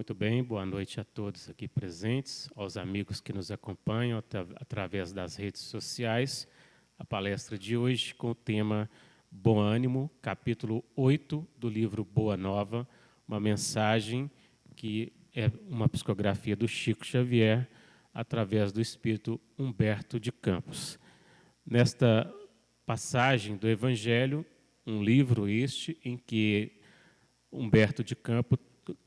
Muito bem, boa noite a todos aqui presentes, aos amigos que nos acompanham através das redes sociais. A palestra de hoje com o tema Bom Ânimo, capítulo 8 do livro Boa Nova, uma mensagem que é uma psicografia do Chico Xavier, através do espírito Humberto de Campos. Nesta passagem do Evangelho, um livro este em que Humberto de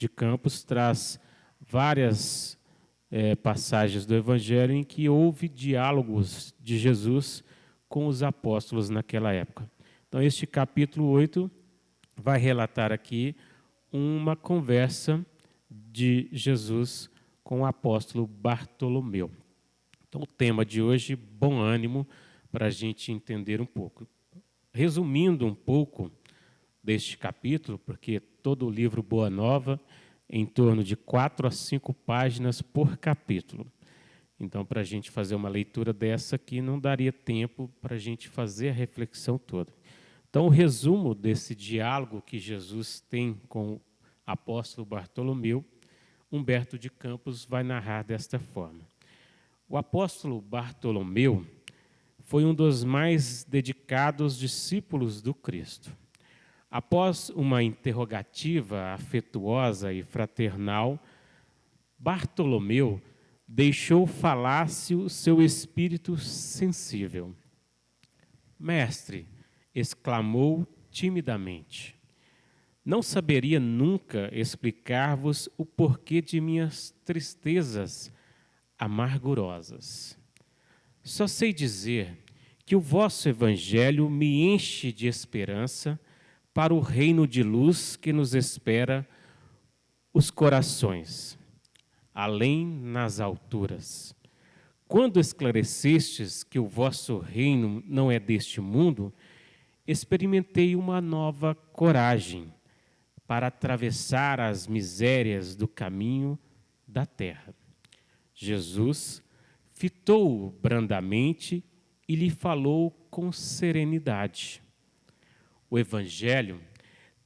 Campos traz várias passagens do Evangelho em que houve diálogos de Jesus com os apóstolos naquela época. Então, este capítulo 8 vai relatar aqui uma conversa de Jesus com o apóstolo Bartolomeu. Então, o tema de hoje, bom ânimo, para a gente entender um pouco. Resumindo um pouco deste capítulo, porque todo o livro Boa Nova, em torno de 4 a 5 páginas por capítulo. Então, para a gente fazer uma leitura dessa aqui, não daria tempo para a gente fazer a reflexão toda. Então, o resumo desse diálogo que Jesus tem com o apóstolo Bartolomeu, Humberto de Campos vai narrar desta forma. O apóstolo Bartolomeu foi um dos mais dedicados discípulos do Cristo. Após uma interrogativa afetuosa e fraternal, Bartolomeu deixou falar-se o seu espírito sensível. Mestre, exclamou timidamente, não saberia nunca explicar-vos o porquê de minhas tristezas amargurosas. Só sei dizer que o vosso evangelho me enche de esperança para o reino de luz que nos espera os corações, além nas alturas. Quando esclarecestes que o vosso reino não é deste mundo, experimentei uma nova coragem para atravessar as misérias do caminho da terra. Jesus fitou-o brandamente e lhe falou com serenidade. O Evangelho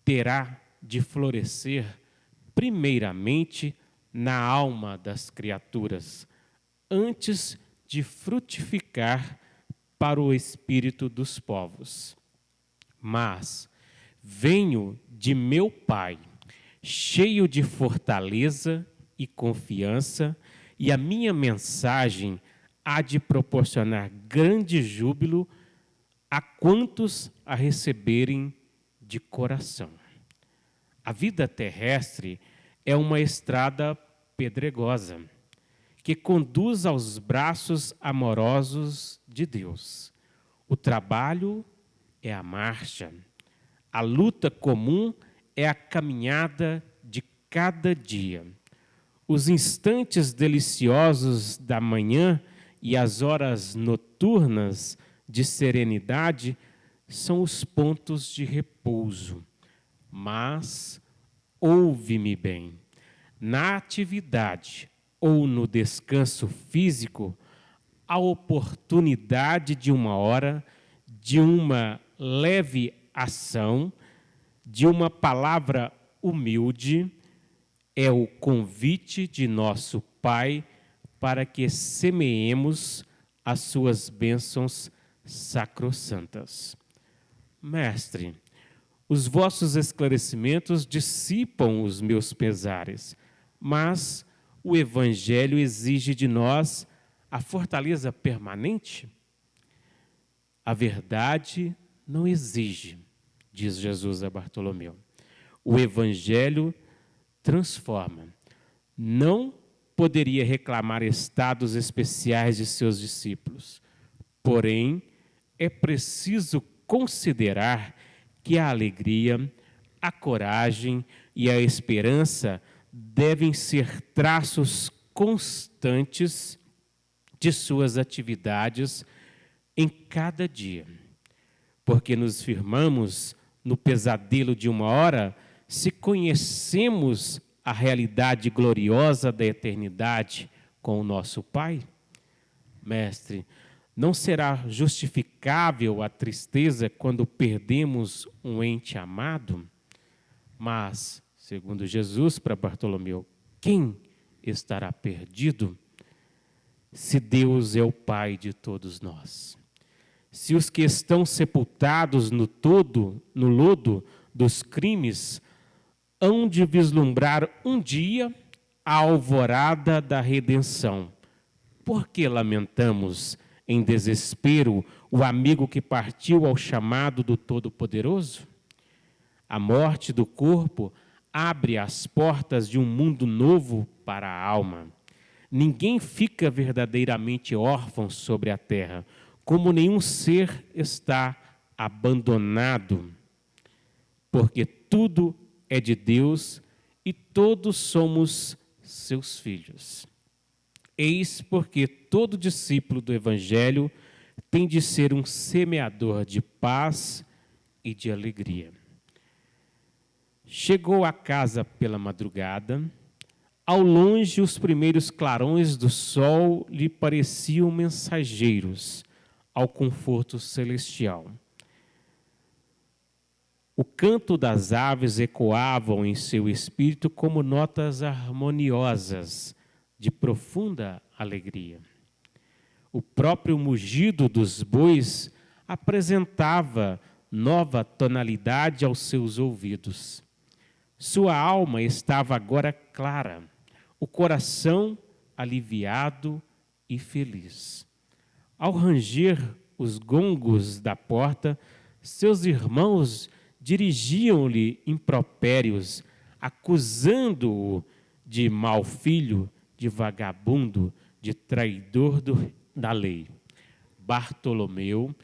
terá de florescer primeiramente na alma das criaturas, antes de frutificar para o espírito dos povos. Mas venho de meu Pai, cheio de fortaleza e confiança, e a minha mensagem há de proporcionar grande júbilo a quantos a receberem de coração. A vida terrestre é uma estrada pedregosa que conduz aos braços amorosos de Deus. O trabalho é a marcha. A luta comum é a caminhada de cada dia. Os instantes deliciosos da manhã e as horas noturnas de serenidade são os pontos de repouso. Mas, ouve-me bem, na atividade ou no descanso físico, a oportunidade de uma hora, de uma leve ação, de uma palavra humilde, é o convite de nosso Pai para que semeemos as suas bênçãos sacrossantas. Mestre, os vossos esclarecimentos dissipam os meus pesares, mas o Evangelho exige de nós a fortaleza permanente? A verdade não exige, diz Jesus a Bartolomeu. O Evangelho transforma. Não poderia reclamar estados especiais de seus discípulos. Porém, é preciso considerar que a alegria, a coragem e a esperança devem ser traços constantes de suas atividades em cada dia. Porque nos firmamos no pesadelo de uma hora se conhecemos a realidade gloriosa da eternidade com o nosso Pai? Mestre, não será justificável a tristeza quando perdemos um ente amado? Mas, segundo Jesus para Bartolomeu, quem estará perdido? Se Deus é o Pai de todos nós. Se os que estão sepultados no lodo dos crimes, hão de vislumbrar um dia a alvorada da redenção, por que lamentamos em desespero o amigo que partiu ao chamado do Todo-Poderoso? A morte do corpo abre as portas de um mundo novo para a alma. Ninguém fica verdadeiramente órfão sobre a terra, como nenhum ser está abandonado, porque tudo é de Deus e todos somos seus filhos. Eis porque todo discípulo do Evangelho tem de ser um semeador de paz e de alegria. Chegou a casa pela madrugada. Ao longe, os primeiros clarões do sol lhe pareciam mensageiros ao conforto celestial. O canto das aves ecoavam em seu espírito como notas harmoniosas de profunda alegria. O próprio mugido dos bois apresentava nova tonalidade aos seus ouvidos. Sua alma estava agora clara, o coração aliviado e feliz. Ao ranger os gongos da porta, seus irmãos dirigiam-lhe impropérios, acusando-o de mau filho, de vagabundo, de traidor da lei. Bartolomeu,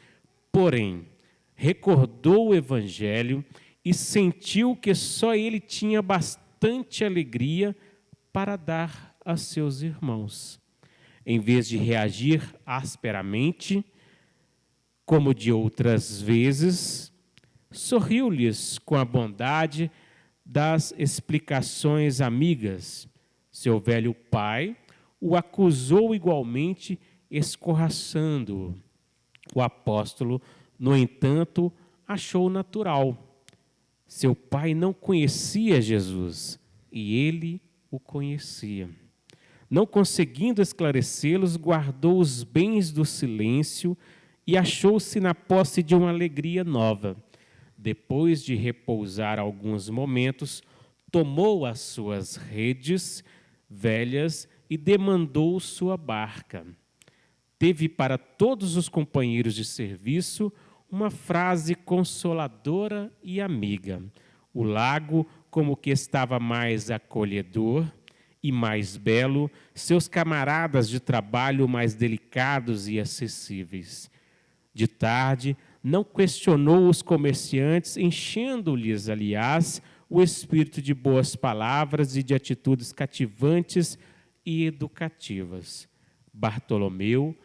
porém, recordou o Evangelho e sentiu que só ele tinha bastante alegria para dar a seus irmãos. Em vez de reagir asperamente, como de outras vezes, sorriu-lhes com a bondade das explicações amigas. Seu velho pai o acusou igualmente, escorraçando-o. O apóstolo, no entanto, achou natural. Seu pai não conhecia Jesus e ele o conhecia. Não conseguindo esclarecê-los, guardou os bens do silêncio e achou-se na posse de uma alegria nova. Depois de repousar alguns momentos, tomou as suas redes velhas e demandou sua barca. Teve para todos os companheiros de serviço uma frase consoladora e amiga. O lago, como que estava mais acolhedor e mais belo, seus camaradas de trabalho mais delicados e acessíveis. De tarde, não questionou os comerciantes, enchendo-lhes, aliás, o espírito de boas palavras e de atitudes cativantes e educativas. Bartolomeu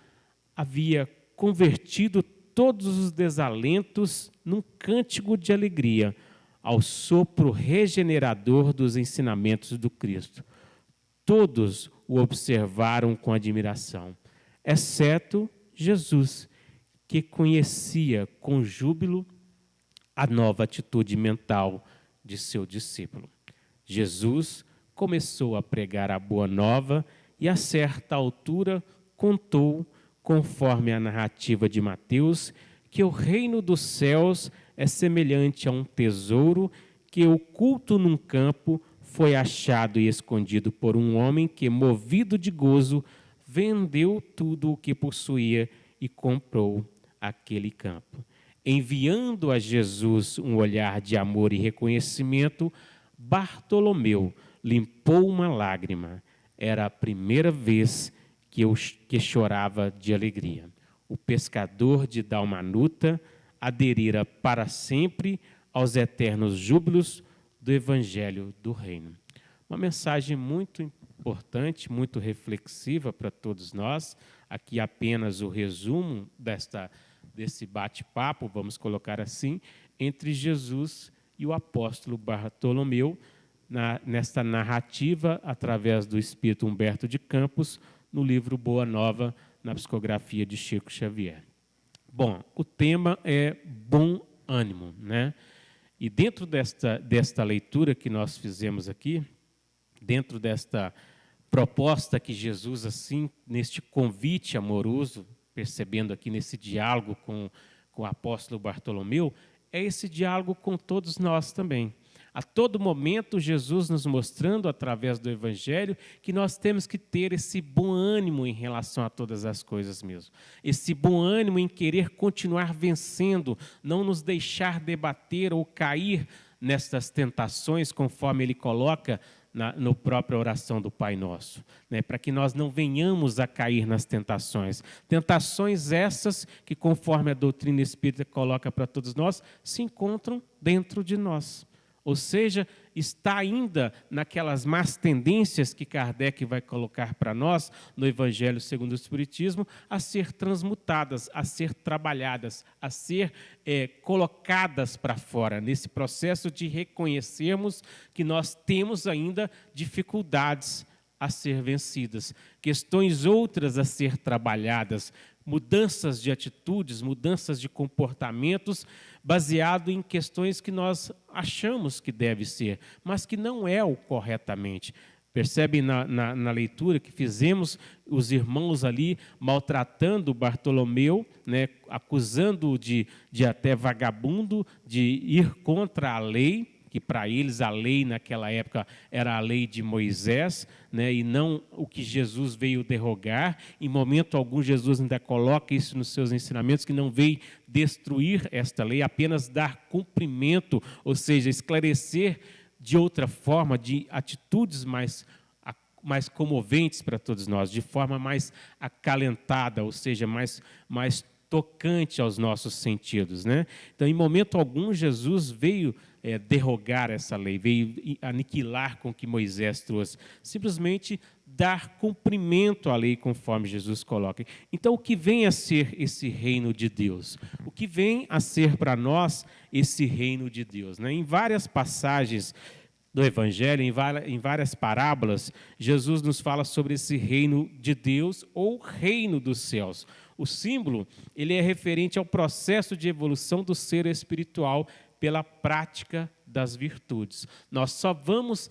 havia convertido todos os desalentos num cântico de alegria, ao sopro regenerador dos ensinamentos do Cristo. Todos o observaram com admiração, exceto Jesus, que conhecia com júbilo a nova atitude mental de seu discípulo. Jesus começou a pregar a boa nova e, a certa altura, contou, conforme a narrativa de Mateus, que o reino dos céus é semelhante a um tesouro que, oculto num campo, foi achado e escondido por um homem que, movido de gozo, vendeu tudo o que possuía e comprou aquele campo. Enviando a Jesus um olhar de amor e reconhecimento, Bartolomeu limpou uma lágrima. Era a primeira vez que chorava de alegria. O pescador de Dalmanuta aderira para sempre aos eternos júbilos do Evangelho do Reino. Uma mensagem muito importante, muito reflexiva para todos nós. Aqui apenas o resumo desse bate-papo, vamos colocar assim, entre Jesus e o apóstolo Bartolomeu, nesta narrativa, através do espírito Humberto de Campos, no livro Boa Nova, na psicografia de Chico Xavier. Bom, o tema é bom ânimo, né? E dentro desta leitura que nós fizemos aqui, dentro desta proposta que Jesus, assim, neste convite amoroso, percebendo aqui nesse diálogo com o apóstolo Bartolomeu, é esse diálogo com todos nós também. A todo momento, Jesus nos mostrando, através do Evangelho, que nós temos que ter esse bom ânimo em relação a todas as coisas mesmo. Esse bom ânimo em querer continuar vencendo, não nos deixar debater ou cair nestas tentações, conforme ele coloca no própria oração do Pai Nosso, né? Para que nós não venhamos a cair nas tentações. Tentações essas que, conforme a doutrina espírita coloca para todos nós, se encontram dentro de nós. Ou seja, está ainda naquelas más tendências que Kardec vai colocar para nós no Evangelho segundo o Espiritismo, a ser transmutadas, a ser trabalhadas, a ser colocadas para fora, nesse processo de reconhecermos que nós temos ainda dificuldades a ser vencidas, questões outras a ser trabalhadas, mudanças de atitudes, mudanças de comportamentos, baseado em questões que nós achamos que deve ser, mas que não é o corretamente. Percebe na leitura que fizemos, os irmãos ali maltratando Bartolomeu, né, acusando-o de até vagabundo, de ir contra a lei, que para eles a lei naquela época era a lei de Moisés, né, e não o que Jesus veio derrogar. Em momento algum Jesus ainda coloca isso nos seus ensinamentos, que não veio destruir esta lei, apenas dar cumprimento, ou seja, esclarecer de outra forma, de atitudes mais comoventes para todos nós, de forma mais acalentada, ou seja, mais tocante aos nossos sentidos, né? Então, em momento algum, Jesus veio derrogar essa lei, veio aniquilar com o que Moisés trouxe, simplesmente dar cumprimento à lei conforme Jesus coloca. Então, o que vem a ser esse reino de Deus? O que vem a ser para nós esse reino de Deus, né? Em várias passagens do Evangelho, em várias parábolas, Jesus nos fala sobre esse reino de Deus ou reino dos céus. O símbolo, ele é referente ao processo de evolução do ser espiritual pela prática das virtudes. Nós só vamos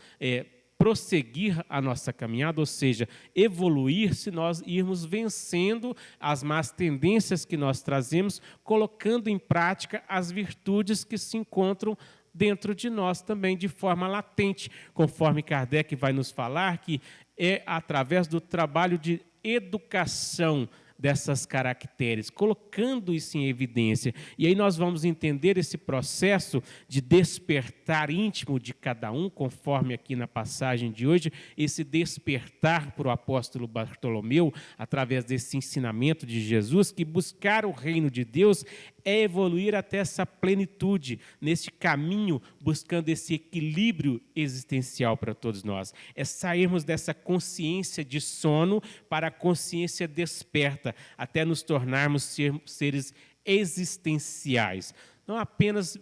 prosseguir a nossa caminhada, ou seja, evoluir, se nós irmos vencendo as más tendências que nós trazemos, colocando em prática as virtudes que se encontram dentro de nós também, de forma latente, conforme Kardec vai nos falar, que é através do trabalho de educação dessas caracteres, colocando isso em evidência. E aí nós vamos entender esse processo de despertar íntimo de cada um, conforme aqui na passagem de hoje, esse despertar para o apóstolo Bartolomeu, através desse ensinamento de Jesus, que buscar o reino de Deus é evoluir até essa plenitude, nesse caminho, buscando esse equilíbrio existencial para todos nós. É sairmos dessa consciência de sono para a consciência desperta, até nos tornarmos seres existenciais. Não apenas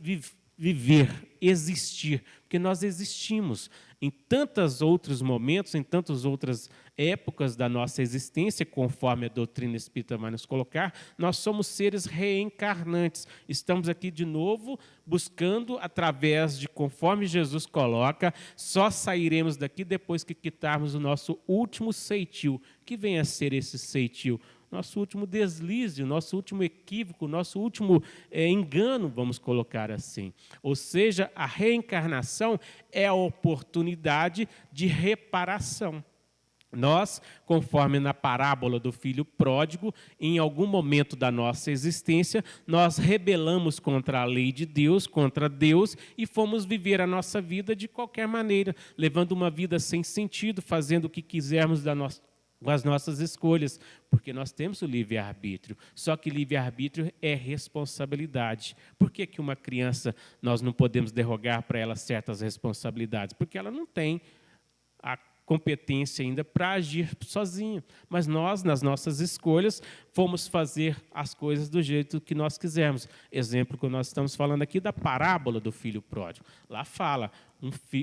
viver, existir, porque nós existimos em tantos outros momentos, em tantas outras épocas da nossa existência, conforme a doutrina espírita vai nos colocar, nós somos seres reencarnantes. Estamos aqui de novo buscando, através de, conforme Jesus coloca, só sairemos daqui depois que quitarmos o nosso último ceitil. Que vem a ser esse ceitil? Nosso último deslize, nosso último equívoco, nosso último engano, vamos colocar assim. Ou seja, a reencarnação é a oportunidade de reparação. Nós, conforme na parábola do filho pródigo, em algum momento da nossa existência, nós rebelamos contra a lei de Deus, contra Deus, e fomos viver a nossa vida de qualquer maneira, levando uma vida sem sentido, fazendo o que quisermos com as nossas escolhas, porque nós temos o livre-arbítrio. Só que livre-arbítrio é responsabilidade. Por que uma criança, nós não podemos derrogar para ela certas responsabilidades? Porque ela não tem a competência ainda para agir sozinha. Mas nós, nas nossas escolhas, fomos fazer as coisas do jeito que nós quisermos. Exemplo que nós estamos falando aqui da parábola do filho pródigo. Lá fala,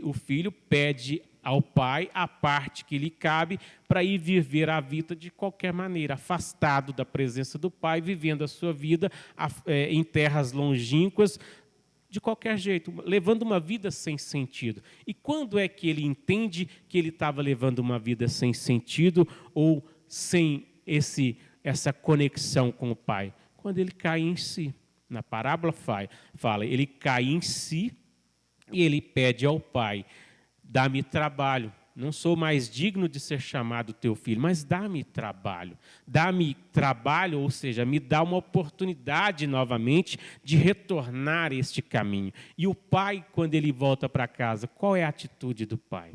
o filho pede ao pai a parte que lhe cabe para ir viver a vida de qualquer maneira, afastado da presença do pai, vivendo a sua vida em terras longínquas, de qualquer jeito, levando uma vida sem sentido. E quando é que ele entende que ele estava levando uma vida sem sentido ou sem essa conexão com o Pai? Quando ele cai em si. Na parábola fala, ele cai em si e ele pede ao Pai, dá-me trabalho. Não sou mais digno de ser chamado teu filho, mas dá-me trabalho. Dá-me trabalho, ou seja, me dá uma oportunidade novamente de retornar a este caminho. E o pai, quando ele volta para casa, qual é a atitude do pai?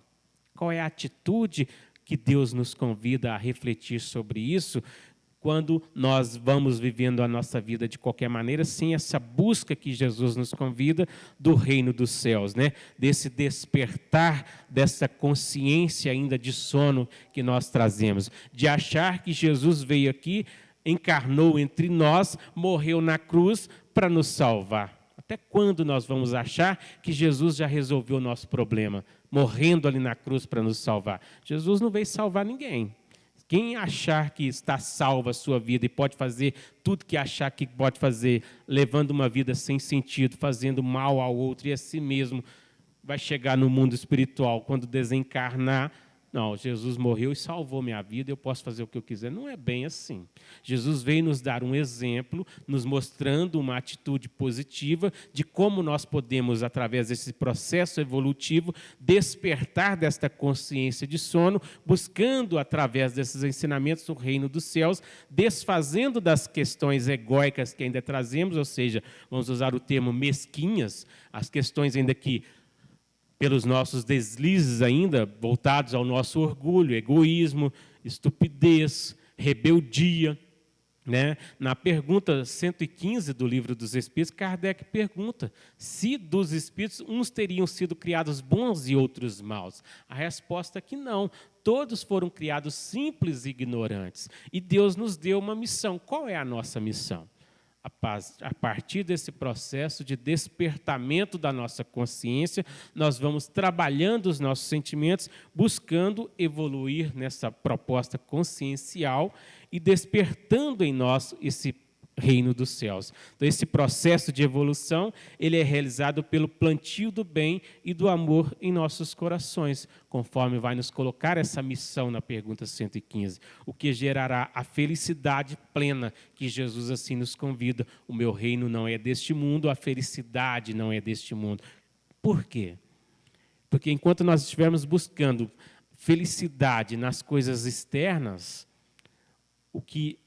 Qual é a atitude que Deus nos convida a refletir sobre isso? Quando nós vamos vivendo a nossa vida de qualquer maneira, sem essa busca que Jesus nos convida do reino dos céus, né? Desse despertar, dessa consciência ainda de sono que nós trazemos, de achar que Jesus veio aqui, encarnou entre nós, morreu na cruz para nos salvar. Até quando nós vamos achar que Jesus já resolveu o nosso problema, morrendo ali na cruz para nos salvar? Jesus não veio salvar ninguém. Quem achar que está salvo a sua vida e pode fazer tudo que achar que pode fazer, levando uma vida sem sentido, fazendo mal ao outro e a si mesmo, vai chegar no mundo espiritual, quando desencarnar, não, Jesus morreu e salvou minha vida, eu posso fazer o que eu quiser. Não é bem assim. Jesus veio nos dar um exemplo, nos mostrando uma atitude positiva de como nós podemos, através desse processo evolutivo, despertar desta consciência de sono, buscando, através desses ensinamentos, o reino dos céus, desfazendo das questões egóicas que ainda trazemos, ou seja, vamos usar o termo mesquinhas, as questões ainda que pelos nossos deslizes ainda, voltados ao nosso orgulho, egoísmo, estupidez, rebeldia. Né? Na pergunta 115 do Livro dos Espíritos, Kardec pergunta se dos espíritos uns teriam sido criados bons e outros maus. A resposta é que não. Todos foram criados simples e ignorantes. E Deus nos deu uma missão. Qual é a nossa missão? A partir desse processo de despertamento da nossa consciência, nós vamos trabalhando os nossos sentimentos, buscando evoluir nessa proposta consciencial e despertando em nós esse reino dos céus. Então, esse processo de evolução, ele é realizado pelo plantio do bem e do amor em nossos corações, conforme vai nos colocar essa missão na pergunta 115, o que gerará a felicidade plena que Jesus assim nos convida. O meu reino não é deste mundo, a felicidade não é deste mundo. Por quê? Porque enquanto nós estivermos buscando felicidade nas coisas externas, o que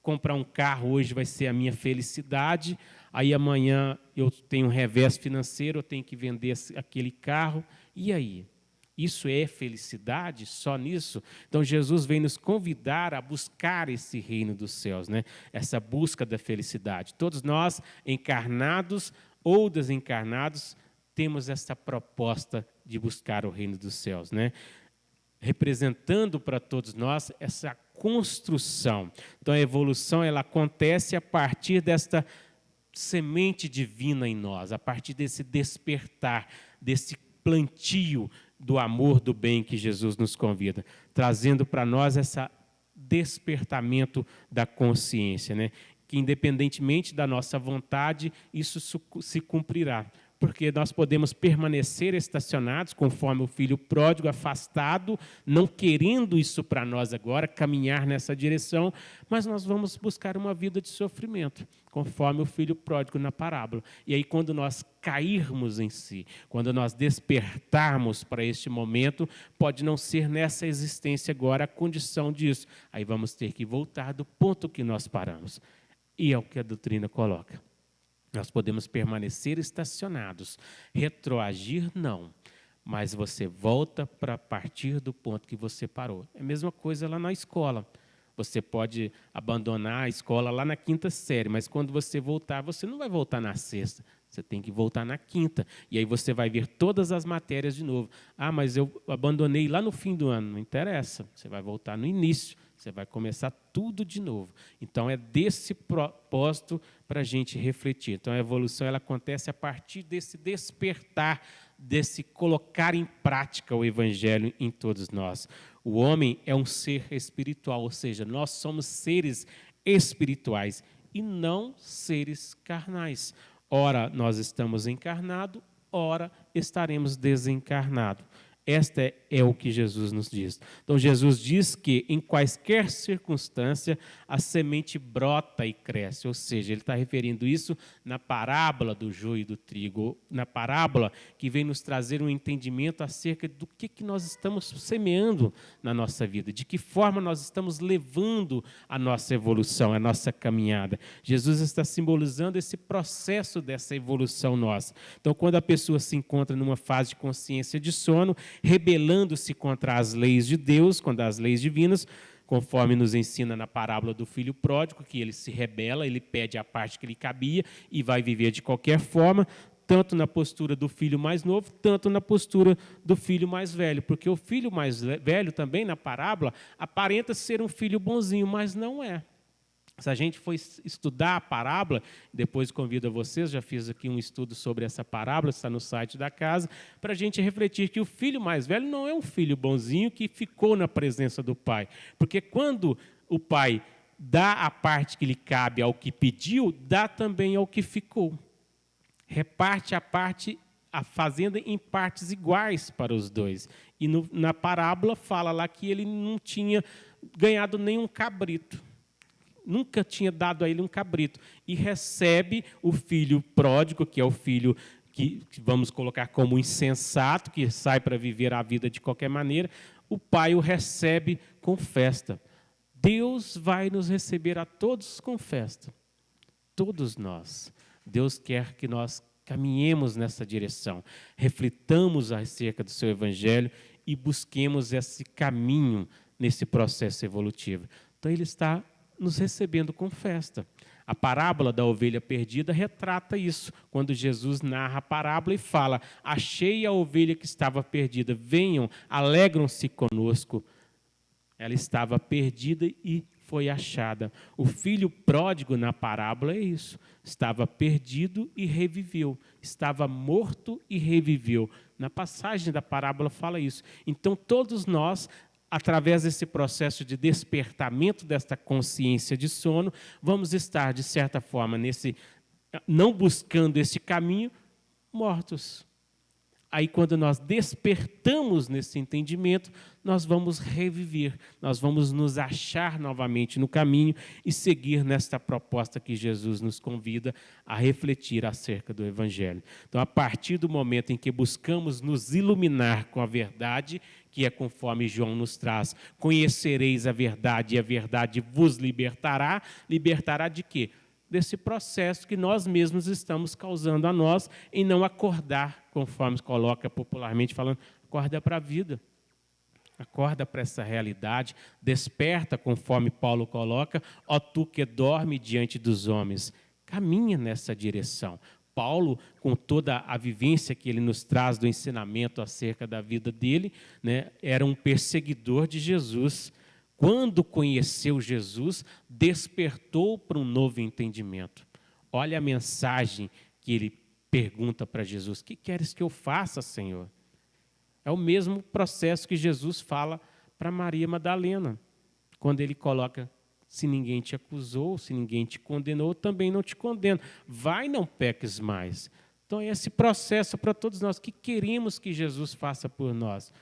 comprar um carro hoje vai ser a minha felicidade, aí amanhã eu tenho um revés financeiro, eu tenho que vender aquele carro, e aí? Isso é felicidade só nisso? Então Jesus vem nos convidar a buscar esse reino dos céus, né? Essa busca da felicidade. Todos nós, encarnados ou desencarnados, temos essa proposta de buscar o reino dos céus, né? Representando para todos nós essa construção. Então, a evolução ela acontece a partir desta semente divina em nós, a partir desse despertar, desse plantio do amor, do bem que Jesus nos convida, trazendo para nós esse despertamento da consciência, né? Que independentemente da nossa vontade, isso se cumprirá. Porque nós podemos permanecer estacionados, conforme o filho pródigo, afastado, não querendo isso para nós agora, caminhar nessa direção, mas nós vamos buscar uma vida de sofrimento, conforme o filho pródigo na parábola. E aí, quando nós cairmos em si, quando nós despertarmos para este momento, pode não ser nessa existência agora a condição disso. Aí vamos ter que voltar do ponto que nós paramos. E é o que a doutrina coloca. Nós podemos permanecer estacionados, retroagir não, mas você volta para partir do ponto que você parou. É a mesma coisa lá na escola. Você pode abandonar a escola lá na 5ª série, mas quando você voltar, você não vai voltar na 6ª, você tem que voltar na 5ª. E aí você vai ver todas as matérias de novo. Ah, mas eu abandonei lá no fim do ano. Não interessa, você vai voltar no início. Você vai começar tudo de novo. Então, é desse propósito para a gente refletir. Então, a evolução ela acontece a partir desse despertar, desse colocar em prática o Evangelho em todos nós. O homem é um ser espiritual, ou seja, nós somos seres espirituais e não seres carnais. Ora nós estamos encarnados, ora estaremos desencarnados. Esta é o que Jesus nos diz. Então, Jesus diz que, em quaisquer circunstância, a semente brota e cresce. Ou seja, ele está referindo isso na parábola do joio e do trigo, na parábola que vem nos trazer um entendimento acerca do que nós estamos semeando na nossa vida, de que forma nós estamos levando a nossa evolução, a nossa caminhada. Jesus está simbolizando esse processo dessa evolução nossa. Então, quando a pessoa se encontra numa fase de consciência de sono, rebelando-se contra as leis de Deus, contra as leis divinas, conforme nos ensina na parábola do filho pródigo, que ele se rebela, ele pede a parte que lhe cabia e vai viver de qualquer forma, tanto na postura do filho mais novo, tanto na postura do filho mais velho, porque o filho mais velho também, na parábola, aparenta ser um filho bonzinho, mas não é. Se a gente for estudar a parábola, depois convido a vocês, já fiz aqui um estudo sobre essa parábola, está no site da casa, para a gente refletir que o filho mais velho não é um filho bonzinho que ficou na presença do pai. Porque quando o pai dá a parte que lhe cabe ao que pediu, dá também ao que ficou. Reparte a fazenda em partes iguais para os dois. E na parábola fala lá que ele não tinha ganhado nenhum cabrito. Nunca tinha dado a ele um cabrito. E recebe o filho pródigo, que é o filho que vamos colocar como insensato, que sai para viver a vida de qualquer maneira. O pai o recebe com festa. Deus vai nos receber a todos com festa. Todos nós. Deus quer que nós caminhemos nessa direção. Reflitamos acerca do seu evangelho e busquemos esse caminho nesse processo evolutivo. Então, ele está nos recebendo com festa. A parábola da ovelha perdida retrata isso, quando Jesus narra a parábola e fala: achei a ovelha que estava perdida, venham, alegram-se conosco. Ela estava perdida e foi achada. O filho pródigo na parábola é isso, estava perdido e reviveu, estava morto e reviveu. Na passagem da parábola fala isso. Então todos nós, através desse processo de despertamento desta consciência de sono, vamos estar, de certa forma, não buscando esse caminho, mortos. Aí, quando nós despertamos nesse entendimento, nós vamos reviver, nós vamos nos achar novamente no caminho e seguir nesta proposta que Jesus nos convida a refletir acerca do Evangelho. Então, a partir do momento em que buscamos nos iluminar com a verdade, que é conforme João nos traz, conhecereis a verdade e a verdade vos libertará. Libertará de quê? Desse processo que nós mesmos estamos causando a nós em não acordar, conforme coloca popularmente falando, acorda para a vida, acorda para essa realidade, desperta, conforme Paulo coloca, ó tu que dorme diante dos homens, caminha nessa direção. Paulo, com toda a vivência que ele nos traz do ensinamento acerca da vida dele, né, era um perseguidor de Jesus. Quando conheceu Jesus, despertou para um novo entendimento. Olha a mensagem que ele pergunta para Jesus: que queres que eu faça, Senhor? É o mesmo processo que Jesus fala para Maria Madalena, quando ele coloca: se ninguém te acusou, se ninguém te condenou, também não te condeno. Vai, não peques mais. Então, esse processo para todos nós, que queremos que Jesus faça por nós.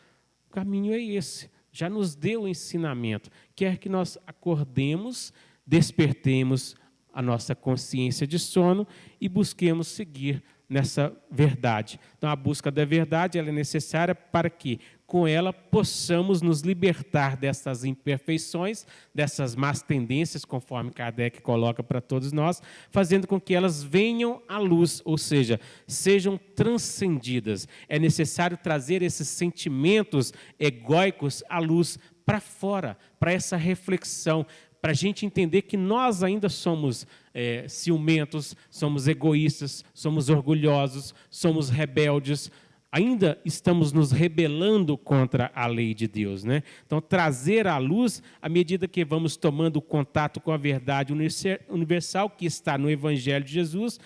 O caminho é esse. Já nos deu o ensinamento. Quer que nós acordemos, despertemos a nossa consciência de sono e busquemos seguir nessa verdade. Então, a busca da verdade ela é necessária para que, com ela, possamos nos libertar dessas imperfeições, dessas más tendências, conforme Kardec coloca para todos nós, fazendo com que elas venham à luz, ou seja, sejam transcendidas. É necessário trazer esses sentimentos egóicos à luz, para fora, para essa reflexão, para a gente entender que nós ainda somos ciumentos, somos egoístas, somos orgulhosos, somos rebeldes, ainda estamos nos rebelando contra a lei de Deus, né? Então, trazer à luz, à medida que vamos tomando contato com a verdade universal que está no Evangelho de Jesus,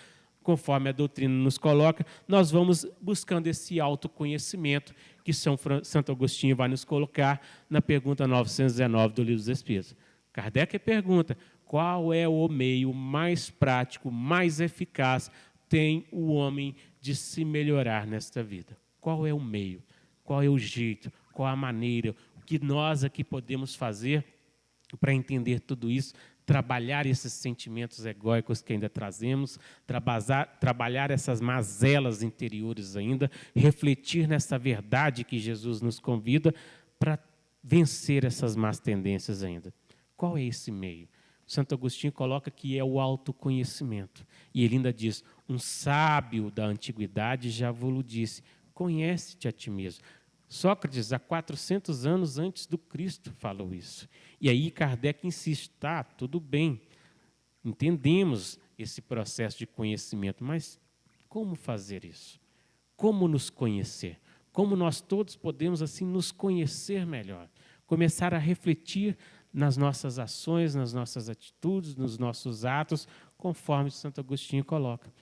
conforme a doutrina nos coloca, nós vamos buscando esse autoconhecimento que Santo Agostinho vai nos colocar na pergunta 919 do Livro dos Espíritos. Kardec pergunta: qual é o meio mais prático, mais eficaz tem o homem de se melhorar nesta vida? Qual é o meio? Qual é o jeito? Qual a maneira? O que nós aqui podemos fazer para entender tudo isso? Trabalhar esses sentimentos egóicos que ainda trazemos, trabalhar essas mazelas interiores ainda, refletir nessa verdade que Jesus nos convida para vencer essas más tendências ainda. Qual é esse meio? Santo Agostinho coloca que é o autoconhecimento. E ele ainda diz, um sábio da antiguidade já vos disse, conhece-te a ti mesmo. Sócrates, há 400 anos antes do Cristo, falou isso. E aí Kardec insiste, tá, tudo bem, entendemos esse processo de conhecimento, mas como fazer isso? Como nos conhecer? Como nós todos podemos, assim, nos conhecer melhor? Começar a refletir nas nossas ações, nas nossas atitudes, nos nossos atos, conforme Santo Agostinho coloca.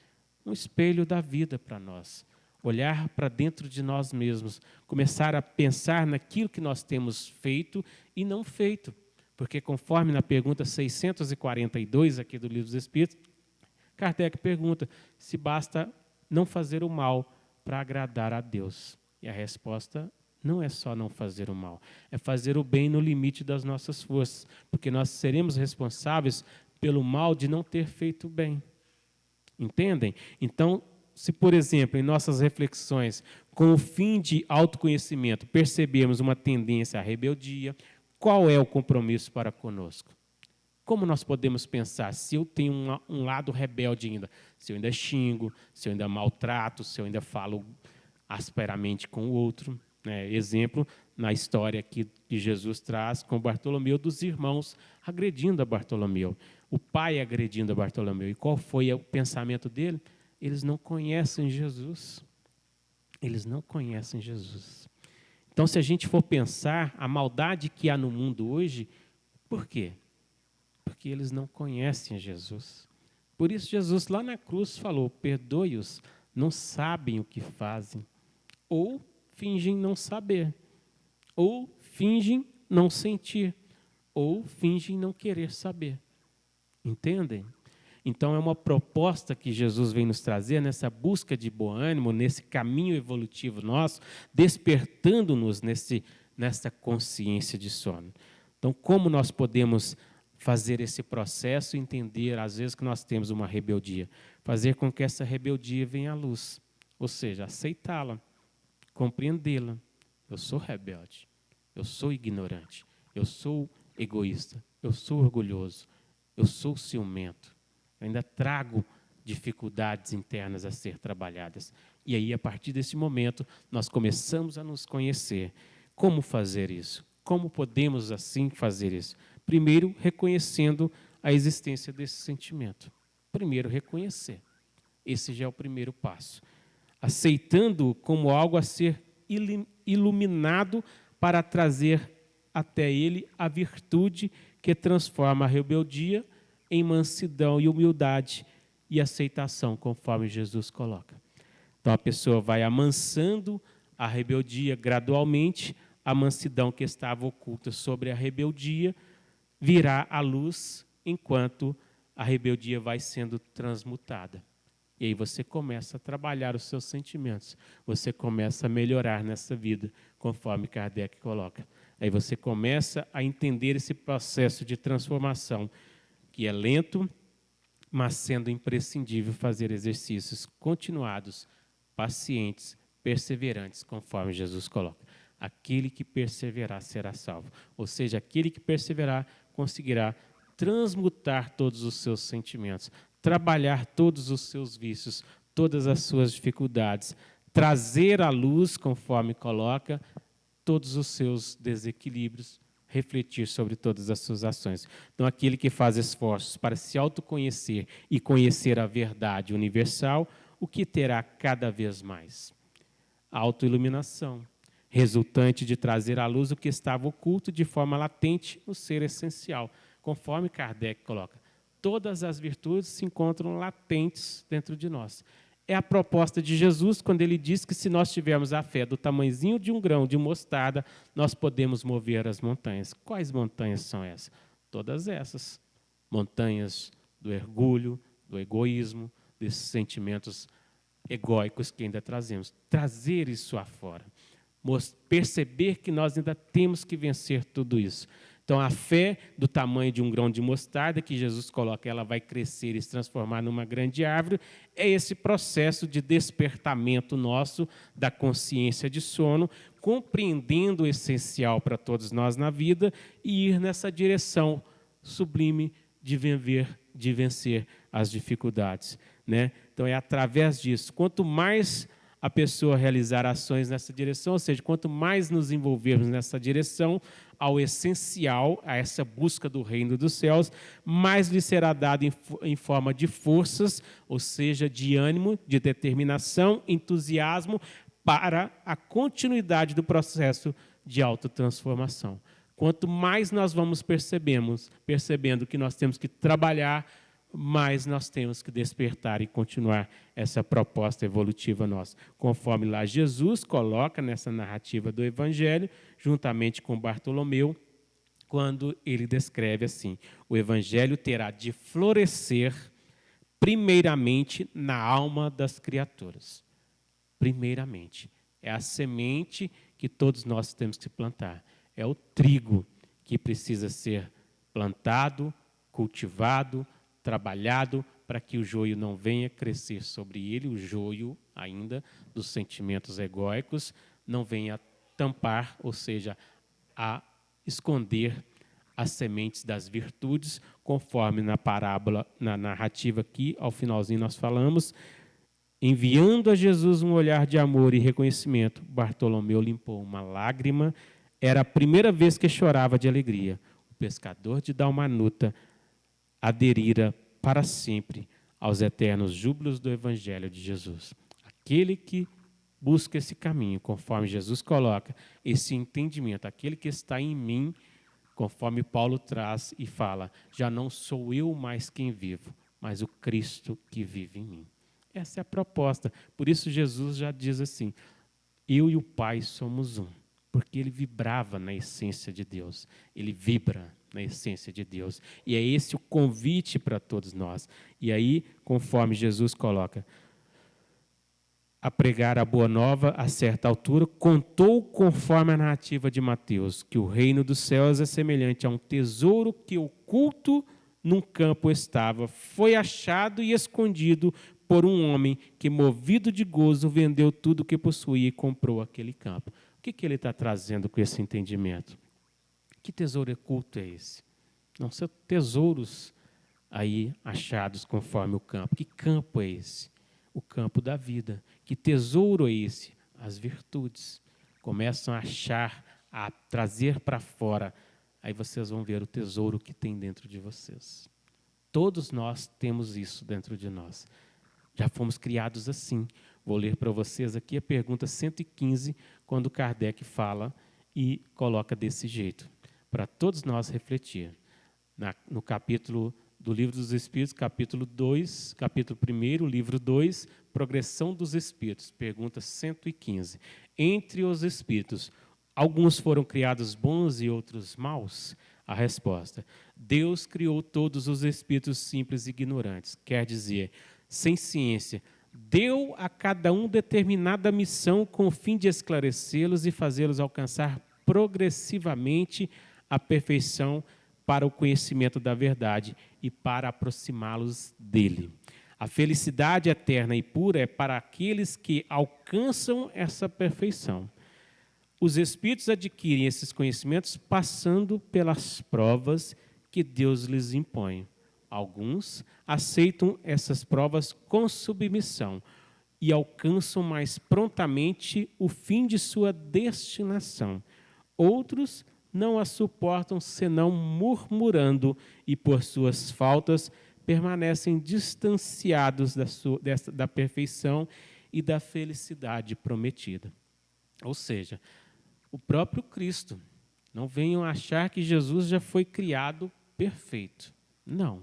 Um espelho da vida para nós. Olhar para dentro de nós mesmos, começar a pensar naquilo que nós temos feito e não feito. Porque conforme na pergunta 642 aqui do Livro dos Espíritos, Kardec pergunta se basta não fazer o mal para agradar a Deus. E a resposta não é só não fazer o mal, é fazer o bem no limite das nossas forças, porque nós seremos responsáveis pelo mal de não ter feito o bem. Entendem? Então, se, por exemplo, em nossas reflexões, com o fim de autoconhecimento, percebemos uma tendência à rebeldia, qual é o compromisso para conosco? Como nós podemos pensar se eu tenho um lado rebelde ainda? Se eu ainda xingo, se eu ainda maltrato, se eu ainda falo asperamente com o outro. Né? Exemplo, na história que Jesus traz com Bartolomeu, dos irmãos agredindo a Bartolomeu. O pai agredindo a Bartolomeu. E qual foi o pensamento dele? Eles não conhecem Jesus. Eles não conhecem Jesus. Então, se a gente for pensar a maldade que há no mundo hoje, por quê? Porque eles não conhecem Jesus. Por isso, Jesus lá na cruz falou, perdoe-os, não sabem o que fazem. Ou fingem não saber. Ou fingem não sentir. Ou fingem não querer saber. Entendem? Então, é uma proposta que Jesus vem nos trazer nessa busca de bom ânimo, nesse caminho evolutivo nosso, despertando-nos nessa consciência de sono. Então, como nós podemos fazer esse processo e entender, às vezes, que nós temos uma rebeldia? Fazer com que essa rebeldia venha à luz, ou seja, aceitá-la, compreendê-la. Eu sou rebelde, eu sou ignorante, eu sou egoísta, eu sou orgulhoso, eu sou ciumento. Eu ainda trago dificuldades internas a ser trabalhadas. E aí, a partir desse momento, nós começamos a nos conhecer. Como fazer isso? Como podemos, assim, fazer isso? Primeiro, reconhecendo a existência desse sentimento. Primeiro, reconhecer. Esse já é o primeiro passo. Aceitando-o como algo a ser iluminado para trazer até ele a virtude que transforma a rebeldia em mansidão e humildade e aceitação, conforme Jesus coloca. Então, a pessoa vai amansando a rebeldia gradualmente, a mansidão que estava oculta sobre a rebeldia virá à luz, enquanto a rebeldia vai sendo transmutada. E aí você começa a trabalhar os seus sentimentos, você começa a melhorar nessa vida, conforme Kardec coloca. Aí você começa a entender esse processo de transformação, que é lento, mas sendo imprescindível fazer exercícios continuados, pacientes, perseverantes, conforme Jesus coloca. Aquele que perseverar será salvo. Ou seja, aquele que perseverar conseguirá transmutar todos os seus sentimentos, trabalhar todos os seus vícios, todas as suas dificuldades, trazer à luz, conforme coloca, todos os seus desequilíbrios, refletir sobre todas as suas ações. Então, aquele que faz esforços para se autoconhecer e conhecer a verdade universal, o que terá cada vez mais? A autoiluminação, resultante de trazer à luz o que estava oculto de forma latente no ser essencial. Conforme Kardec coloca, todas as virtudes se encontram latentes dentro de nós. É a proposta de Jesus quando ele diz que se nós tivermos a fé do tamanhozinho de um grão de mostarda, nós podemos mover as montanhas. Quais montanhas são essas? Todas essas. Montanhas do orgulho, do egoísmo, desses sentimentos egóicos que ainda trazemos. Trazer isso afora. Perceber que nós ainda temos que vencer tudo isso. Então, a fé do tamanho de um grão de mostarda, que Jesus coloca, ela vai crescer e se transformar numa grande árvore, é esse processo de despertamento nosso da consciência de sono, compreendendo o essencial para todos nós na vida e ir nessa direção sublime de vencer as dificuldades, né? Então, é através disso. Quanto mais a pessoa realizar ações nessa direção, ou seja, quanto mais nos envolvermos nessa direção, ao essencial, a essa busca do reino dos céus, mais lhe será dado em forma de forças, ou seja, de ânimo, de determinação, entusiasmo, para a continuidade do processo de autotransformação. Quanto mais nós vamos percebendo que nós temos que trabalhar, mais nós temos que despertar e continuar essa proposta evolutiva nossa. Conforme lá Jesus coloca nessa narrativa do Evangelho, juntamente com Bartolomeu, quando ele descreve assim: o Evangelho terá de florescer primeiramente na alma das criaturas. Primeiramente. É a semente que todos nós temos que plantar. É o trigo que precisa ser plantado, cultivado, trabalhado para que o joio não venha crescer sobre ele, o joio ainda dos sentimentos egóicos não venha tampar, ou seja, a esconder as sementes das virtudes, conforme na parábola, na narrativa aqui, ao finalzinho nós falamos, enviando a Jesus um olhar de amor e reconhecimento, Bartolomeu limpou uma lágrima, era a primeira vez que chorava de alegria. O pescador de Dalmanuta aderira para sempre aos eternos júbilos do Evangelho de Jesus. Aquele que busca esse caminho, conforme Jesus coloca, esse entendimento, aquele que está em mim, conforme Paulo traz e fala, já não sou eu mais quem vivo, mas o Cristo que vive em mim. Essa é a proposta. Por isso Jesus já diz assim, eu e o Pai somos um, porque ele vibrava na essência de Deus, ele vibra na essência de Deus. E é esse o convite para todos nós. E aí, conforme Jesus coloca, a pregar a boa nova, a certa altura, contou conforme a narrativa de Mateus, que o reino dos céus é semelhante a um tesouro que oculto num campo estava, foi achado e escondido por um homem que, movido de gozo, vendeu tudo o que possuía e comprou aquele campo. O que ele está trazendo com esse entendimento? Que tesouro oculto é esse? Não são tesouros aí achados conforme o campo. Que campo é esse? O campo da vida. Que tesouro é esse? As virtudes. Começam a achar, a trazer para fora. Aí vocês vão ver o tesouro que tem dentro de vocês. Todos nós temos isso dentro de nós. Já fomos criados assim. Vou ler para vocês aqui a pergunta 115, quando Kardec fala e coloca desse jeito, para todos nós refletir. No capítulo do Livro dos Espíritos, capítulo 2, capítulo 1, livro 2, Progressão dos Espíritos, pergunta 115. Entre os espíritos, alguns foram criados bons e outros maus? A resposta, Deus criou todos os espíritos simples e ignorantes, quer dizer, sem ciência, deu a cada um determinada missão com o fim de esclarecê-los e fazê-los alcançar progressivamente a perfeição para o conhecimento da verdade e para aproximá-los dele. A felicidade eterna e pura é para aqueles que alcançam essa perfeição. Os espíritos adquirem esses conhecimentos passando pelas provas que Deus lhes impõe. Alguns aceitam essas provas com submissão e alcançam mais prontamente o fim de sua destinação. Outros não a suportam senão murmurando e, por suas faltas, permanecem distanciados da perfeição e da felicidade prometida. Ou seja, o próprio Cristo. Não venham achar que Jesus já foi criado perfeito. Não.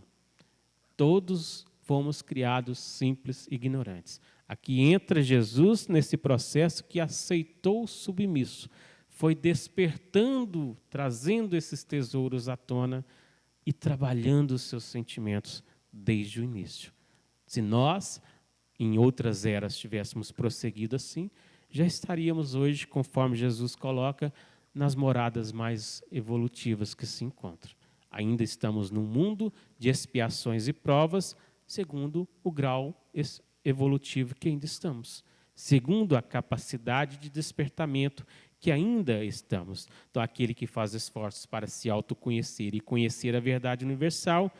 Todos fomos criados simples e ignorantes. Aqui entra Jesus nesse processo que aceitou o submisso. Foi despertando, trazendo esses tesouros à tona e trabalhando os seus sentimentos desde o início. Se nós, em outras eras, tivéssemos prosseguido assim, já estaríamos hoje, conforme Jesus coloca, nas moradas mais evolutivas que se encontram. Ainda estamos num mundo de expiações e provas, segundo o grau evolutivo que ainda estamos, segundo a capacidade de despertamento que ainda estamos. Então, aquele que faz esforços para se autoconhecer e conhecer a verdade universal,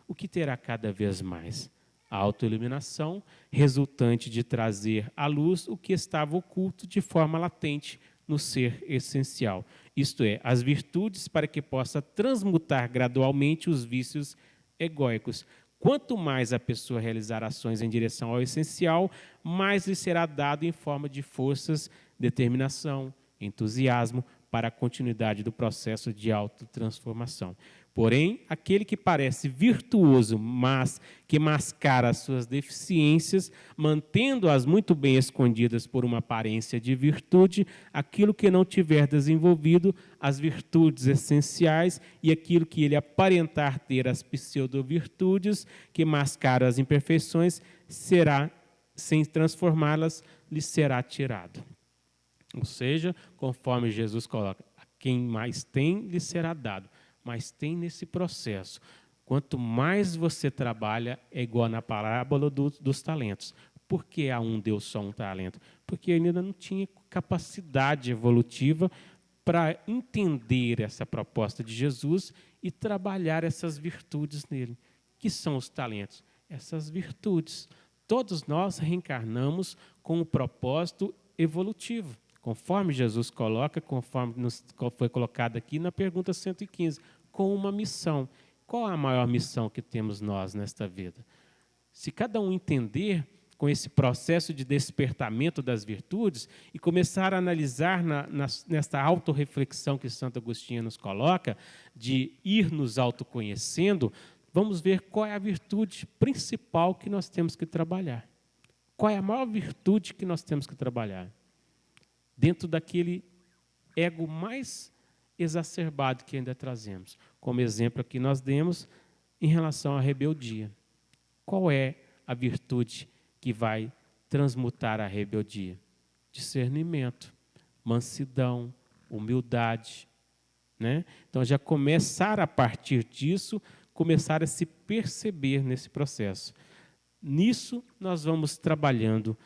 o que terá cada vez mais? A autoiluminação, resultante de trazer à luz o que estava oculto de forma latente no ser essencial. Isto é, as virtudes para que possa transmutar gradualmente os vícios egóicos. Quanto mais a pessoa realizar ações em direção ao essencial, mais lhe será dado em forma de forças, determinação, entusiasmo para a continuidade do processo de autotransformação. Porém, aquele que parece virtuoso, mas que mascara as suas deficiências, mantendo-as muito bem escondidas por uma aparência de virtude, aquilo que não tiver desenvolvido as virtudes essenciais e aquilo que ele aparentar ter as pseudo-virtudes, que mascaram as imperfeições, será, sem transformá-las, lhe será tirado. Ou seja, conforme Jesus coloca, a quem mais tem, lhe será dado. Mas tem nesse processo. Quanto mais você trabalha, é igual na parábola dos talentos. Por que a um deu só um talento? Porque ele ainda não tinha capacidade evolutiva para entender essa proposta de Jesus e trabalhar essas virtudes nele. Que são os talentos? Essas virtudes. Todos nós reencarnamos com um propósito evolutivo. Conforme Jesus coloca, conforme foi colocado aqui na pergunta 115, com uma missão. Qual a maior missão que temos nós nesta vida? Se cada um entender com esse processo de despertamento das virtudes e começar a analisar nesta autorreflexão que Santo Agostinho nos coloca, de ir nos autoconhecendo, vamos ver qual é a virtude principal que nós temos que trabalhar. Qual é a maior virtude que nós temos que trabalhar? Dentro daquele ego mais exacerbado que ainda trazemos. Como exemplo aqui nós demos em relação à rebeldia. Qual é a virtude que vai transmutar a rebeldia? Discernimento, mansidão, humildade. Né? Então, já começar a partir disso, começar a se perceber nesse processo. Nisso, nós vamos trabalhando,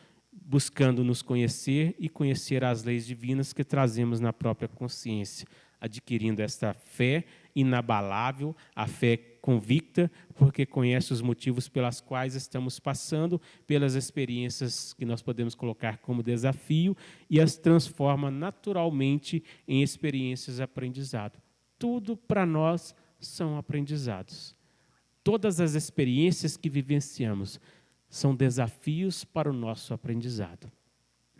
buscando nos conhecer e conhecer as leis divinas que trazemos na própria consciência, adquirindo esta fé inabalável, a fé convicta, porque conhece os motivos pelas quais estamos passando, pelas experiências que nós podemos colocar como desafio e as transforma naturalmente em experiências de aprendizado. Tudo para nós são aprendizados. Todas as experiências que vivenciamos são desafios para o nosso aprendizado,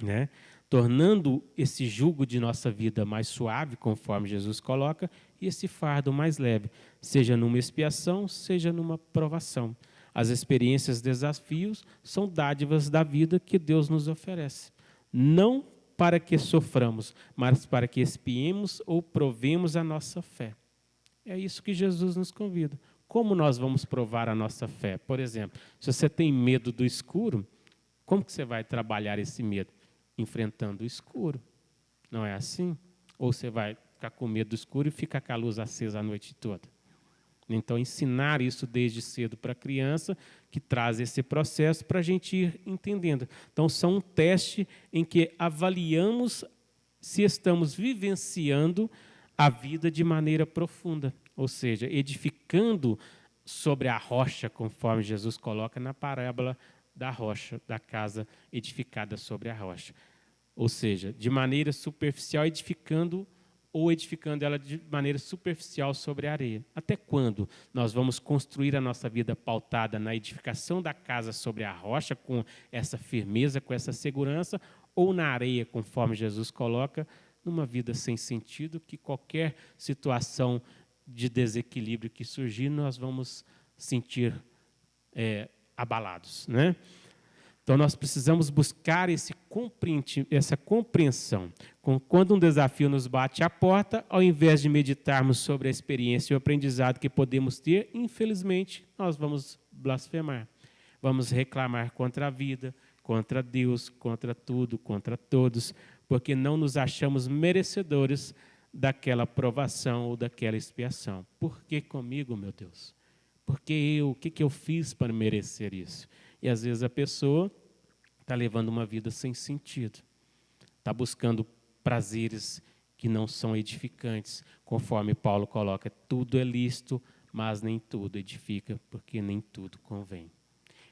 né? Tornando esse jugo de nossa vida mais suave, conforme Jesus coloca, e esse fardo mais leve, seja numa expiação, seja numa provação. As experiências, desafios, são dádivas da vida que Deus nos oferece. Não para que soframos, mas para que expiemos ou provemos a nossa fé. É isso que Jesus nos convida. Como nós vamos provar a nossa fé? Por exemplo, se você tem medo do escuro, como que você vai trabalhar esse medo? Enfrentando o escuro. Não é assim? Ou você vai ficar com medo do escuro e ficar com a luz acesa a noite toda? Então, ensinar isso desde cedo para a criança, que traz esse processo para a gente ir entendendo. Então, são um teste em que avaliamos se estamos vivenciando a vida de maneira profunda. Ou seja, edificando sobre a rocha, conforme Jesus coloca na parábola da rocha, da casa edificada sobre a rocha. Ou seja, de maneira superficial, edificando ela de maneira superficial sobre a areia. Até quando nós vamos construir a nossa vida pautada na edificação da casa sobre a rocha, com essa firmeza, com essa segurança, ou na areia, conforme Jesus coloca, numa vida sem sentido, que qualquer situação de desequilíbrio que surgir, nós vamos sentir abalados, né? Então, nós precisamos buscar essa compreensão. Quando um desafio nos bate à porta, ao invés de meditarmos sobre a experiência e o aprendizado que podemos ter, infelizmente, nós vamos blasfemar. Vamos reclamar contra a vida, contra Deus, contra tudo, contra todos, porque não nos achamos merecedores daquela provação ou daquela expiação. Por que comigo, meu Deus? Por que eu? O que eu fiz para merecer isso? E às vezes a pessoa está levando uma vida sem sentido, está buscando prazeres que não são edificantes, conforme Paulo coloca, tudo é lícito, mas nem tudo edifica, porque nem tudo convém.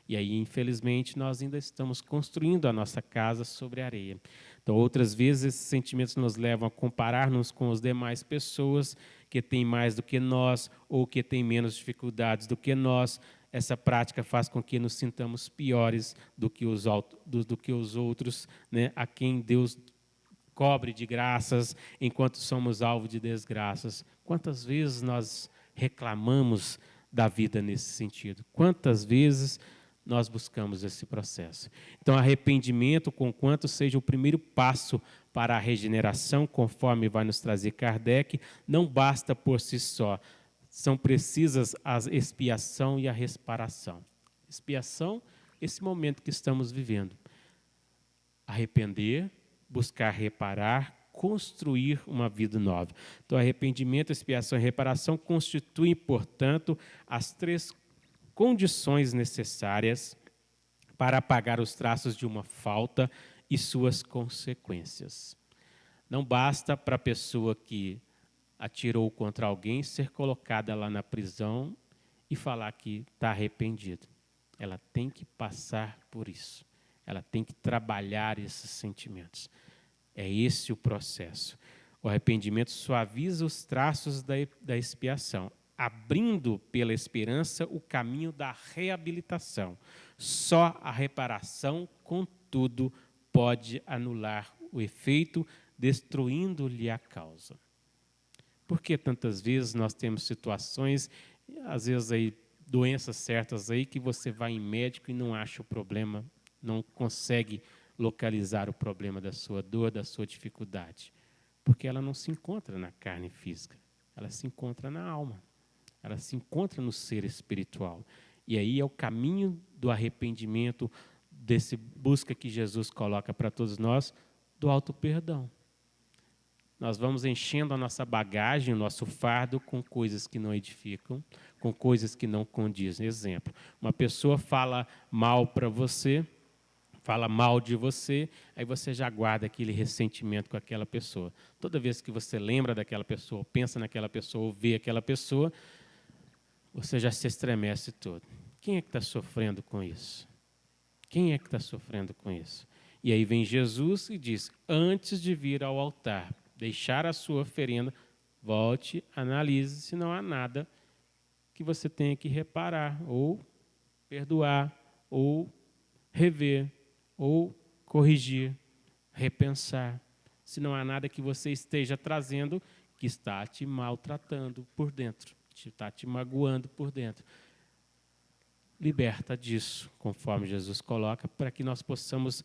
E aí, infelizmente, nós ainda estamos construindo a nossa casa sobre areia. Então, outras vezes, esses sentimentos nos levam a comparar-nos com as demais pessoas que têm mais do que nós ou que têm menos dificuldades do que nós. Essa prática faz com que nos sintamos piores do que os outros, né, a quem Deus cobre de graças, enquanto somos alvo de desgraças. Quantas vezes nós reclamamos da vida nesse sentido? Quantas vezes nós buscamos esse processo? Então, arrependimento, conquanto seja o primeiro passo para a regeneração, conforme vai nos trazer Kardec, não basta por si só. São precisas a expiação e a reparação. Expiação, esse momento que estamos vivendo. Arrepender, buscar reparar, construir uma vida nova. Então, arrependimento, expiação e reparação constituem, portanto, as três condições necessárias para apagar os traços de uma falta e suas consequências. Não basta para a pessoa que atirou contra alguém ser colocada lá na prisão e falar que está arrependida. Ela tem que passar por isso. Ela tem que trabalhar esses sentimentos. É esse o processo. O arrependimento suaviza os traços da expiação, abrindo pela esperança o caminho da reabilitação. Só a reparação, contudo, pode anular o efeito, destruindo-lhe a causa. Por que tantas vezes nós temos situações, às vezes aí, doenças certas aí, que você vai em médico e não acha o problema, não consegue localizar o problema da sua dor, da sua dificuldade? Porque ela não se encontra na carne física, ela se encontra na alma, ela se encontra no ser espiritual. E aí é o caminho do arrependimento, desse busca que Jesus coloca para todos nós, do auto-perdão. Nós vamos enchendo a nossa bagagem, o nosso fardo, com coisas que não edificam, com coisas que não condizem. Exemplo, uma pessoa fala mal para você, fala mal de você, aí você já guarda aquele ressentimento com aquela pessoa. Toda vez que você lembra daquela pessoa, pensa naquela pessoa, ou vê aquela pessoa, você já se estremece todo. Quem é que está sofrendo com isso? Quem é que está sofrendo com isso? E aí vem Jesus e diz, antes de vir ao altar, deixar a sua oferenda, volte, analise se não há nada que você tenha que reparar, ou perdoar, ou rever, ou corrigir, repensar. Se não há nada que você esteja trazendo que está te maltratando por dentro, está te magoando por dentro. Liberta disso, conforme Jesus coloca, para que nós possamos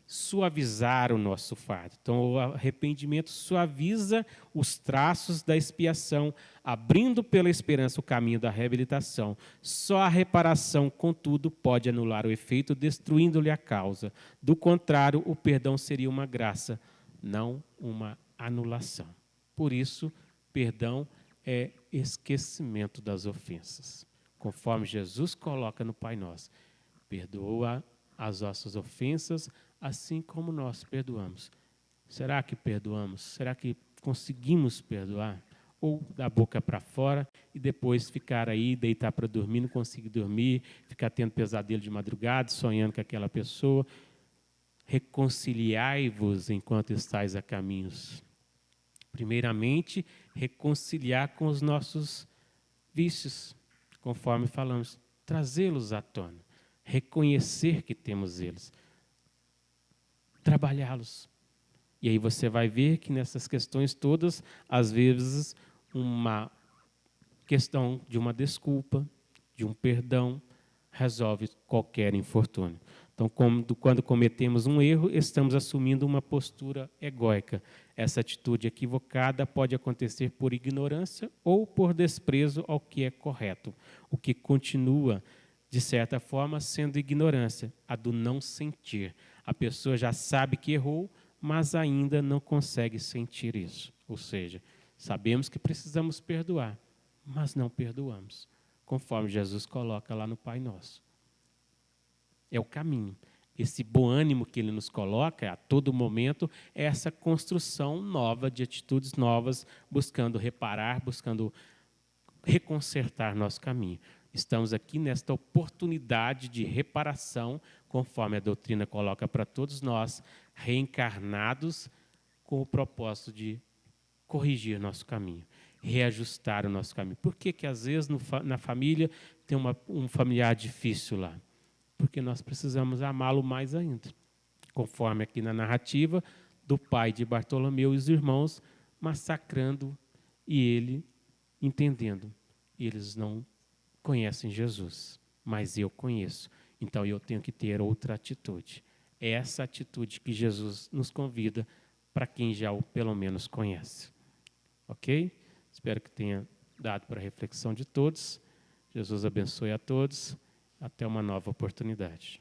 suavizar o nosso fardo. Então, o arrependimento suaviza os traços da expiação, abrindo pela esperança o caminho da reabilitação. Só a reparação, contudo, pode anular o efeito, destruindo-lhe a causa. Do contrário, o perdão seria uma graça, não uma anulação. Por isso, perdão é esquecimento das ofensas. Conforme Jesus coloca no Pai Nosso, perdoa as nossas ofensas, assim como nós perdoamos. Será que perdoamos? Será que conseguimos perdoar? Ou da boca para fora e depois ficar aí, deitar para dormir, não conseguir dormir, ficar tendo pesadelo de madrugada, sonhando com aquela pessoa. Reconciliai-vos enquanto estáis a caminhos. Primeiramente, reconciliar com os nossos vícios, conforme falamos, trazê-los à tona, reconhecer que temos eles, trabalhá-los. E aí você vai ver que nessas questões todas, às vezes, uma questão de uma desculpa, de um perdão, resolve qualquer infortúnio. Então, quando cometemos um erro, estamos assumindo uma postura egóica. Essa atitude equivocada pode acontecer por ignorância ou por desprezo ao que é correto. O que continua de certa forma, sendo ignorância, a do não sentir. A pessoa já sabe que errou, mas ainda não consegue sentir isso. Ou seja, sabemos que precisamos perdoar, mas não perdoamos, conforme Jesus coloca lá no Pai Nosso. É o caminho. Esse bom ânimo que ele nos coloca a todo momento é essa construção nova de atitudes novas, buscando reparar, buscando reconsertar nosso caminho. Estamos aqui nesta oportunidade de reparação, conforme a doutrina coloca para todos nós, reencarnados com o propósito de corrigir nosso caminho, reajustar o nosso caminho. Por que às vezes na família tem um familiar difícil lá? Porque nós precisamos amá-lo mais ainda. Conforme aqui na narrativa do pai de Bartolomeu e os irmãos massacrando e ele entendendo. Eles não conhecem Jesus, mas eu conheço. Então eu tenho que ter outra atitude. É essa atitude que Jesus nos convida para quem já o pelo menos conhece. Ok? Espero que tenha dado para a reflexão de todos. Jesus abençoe a todos. Até uma nova oportunidade.